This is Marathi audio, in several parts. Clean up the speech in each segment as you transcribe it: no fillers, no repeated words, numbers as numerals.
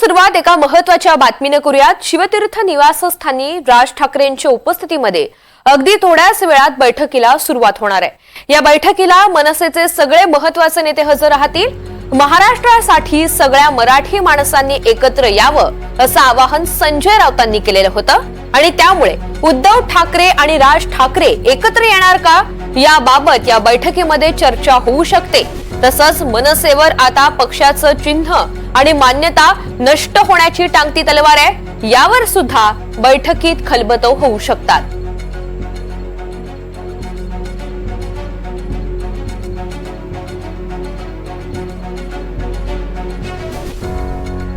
सुरुवात एका महत्त्वाच्या बातमीने करूयात। शिवतीर्थ निवासस्थानी राज ठाकरेंच्या उपस्थितीमध्ये अगदी थोड्याच वेळात बैठकीला सुरुवात होणार आहे। या बैठकीला मनसेचे सगळे महत्त्वाचे नेते हजर राहतील। महाराष्ट्रासाठी सगळ्या मराठी माणसांनी एकत्र यावं असं आवाहन संजय राऊतांनी केलेलं होतं आणि त्यामुळे उद्धव ठाकरे आणि राज ठाकरे एकत्र येणार का याबाबत या बैठकीमध्ये चर्चा होऊ शकते। तसंच मनसेवर आता पक्षाचं चिन्ह आणि मान्यता नष्ट होण्याची टांगती तलवार आहे, यावर सुद्धा बैठकीत खलबतं होऊ शकतात।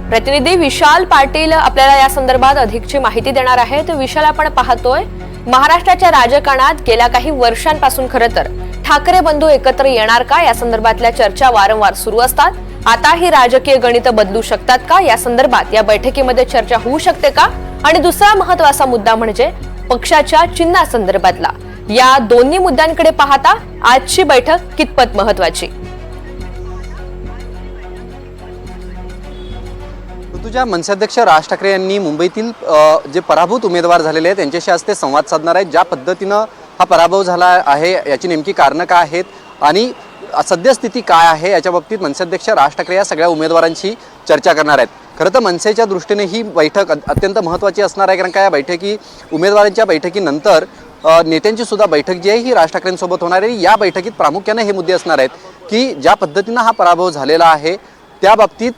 प्रतिनिधी विशाल पाटील आपल्याला या संदर्भात अधिकची माहिती देणार आहेत। विशाल, आपण पाहतोय महाराष्ट्राच्या राजकारणात गेल्या काही वर्षांपासून खरं तर ठाकरे बंधू एकत्र येणार का या संदर्भातल्या चर्चा वारंवार सुरू असतात। आता ही राजकीय गणित बदलू शकतात का या संदर्भात या बैठकीमध्ये चर्चा होऊ शकते का? आणि दुसरा महत्त्वाचा मुद्दा म्हणजे पक्षाच्या चिन्हासंदर्भातला। या दोन्ही मुद्द्यांकडे पाहता आजची बैठक कितपत महत्त्वाची? तुझ्या मनसेअध्यक्ष राज ठाकरे यांनी मुंबईतील जे पराभूत उमेदवार झालेले आहेत त्यांच्याशी आज ते संवाद साधणार आहेत। ज्या पद्धतीनं हा पराभव झाला आहे याची नेमकी कारणं काय आहेत आणि सद्यस्थिती काय आहे याच्या बाबतीत मनसेअध्यक्ष राज ठाकरे या सगळ्या उमेदवारांशी चर्चा करणार आहेत। खरं तर मनसेच्या दृष्टीने ही बैठक अत्यंत महत्त्वाची असणार आहे, कारण का या उमेदवारांच्या बैठकीनंतर नेत्यांची सुद्धा बैठक जी आहे ही राज ठाकरेंसोबत होणार आहे। या बैठकीत प्रामुख्याने हे मुद्दे असणार आहेत की ज्या पद्धतीनं हा पराभव झालेला आहे त्या बाबतीत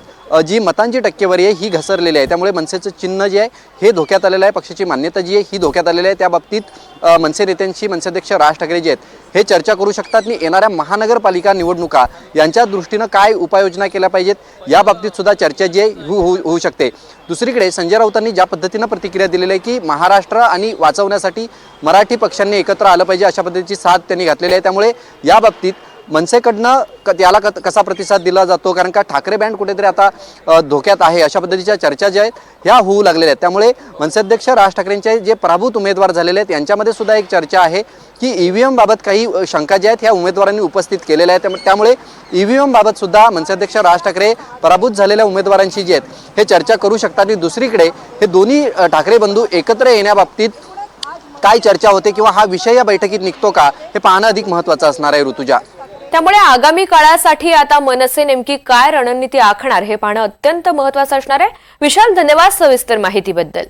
जी मतांची टक्केवारी आहे ही घसरलेली आहे, त्यामुळे मनसेचं चिन्ह जे आहे हे धोक्यात आलेलं आहे, पक्षाची मान्यता जी आहे ही धोक्यात आलेली आहे। त्या बाबतीत मनसे नेत्यांशी मनसेअध्यक्ष राज ठाकरे जे आहेत हे चर्चा करू शकतात आणि येणाऱ्या महानगरपालिका निवडणुका यांच्या दृष्टीनं काय उपाययोजना केल्या पाहिजेत या बाबतीत सुद्धा चर्चा जी आहे होऊ शकते। दुसरीकडे संजय राऊतांनी ज्या पद्धतीनं प्रतिक्रिया दिलेली आहे की महाराष्ट्र आणि वाचवण्यासाठी मराठी पक्षांनी एकत्र आलं पाहिजे अशा पद्धतीची साथ त्यांनी घातलेली आहे, त्यामुळे या बाबतीत मनसेकडनं त्याला कसा प्रतिसाद दिला जातो, कारण का ठाकरे बँड कुठेतरी आता धोक्यात आहे अशा पद्धतीच्या चर्चा ज्या आहेत ह्या होऊ लागलेल्या आहेत। त्यामुळे मनसेअध्यक्ष राज ठाकरेंचे जे पराभूत उमेदवार झालेले आहेत यांच्यामध्ये सुद्धा एक चर्चा आहे की ईव्हीएम बाबत काही शंका ज्या आहेत ह्या उमेदवारांनी उपस्थित केलेल्या आहेत, त्यामुळे ईव्हीएम बाबत सुद्धा मनसेअध्यक्ष राज ठाकरे पराभूत झालेल्या उमेदवारांशी जे आहेत हे चर्चा करू शकतात। आणि दुसरीकडे हे दोन्ही ठाकरे बंधू एकत्र येण्याबाबतीत काय चर्चा होते किंवा हा विषय या बैठकीत निघतो का हे पाहणं अधिक महत्त्वाचं असणार आहे ऋतुजा। त्यामुळे आगामी काळासाठी आता मनसे नेमकी काय रणनीती आखणार हे पाहणं अत्यंत महत्त्वाचं असणार आहे। विशाल, धन्यवाद सविस्तर माहितीबद्दल।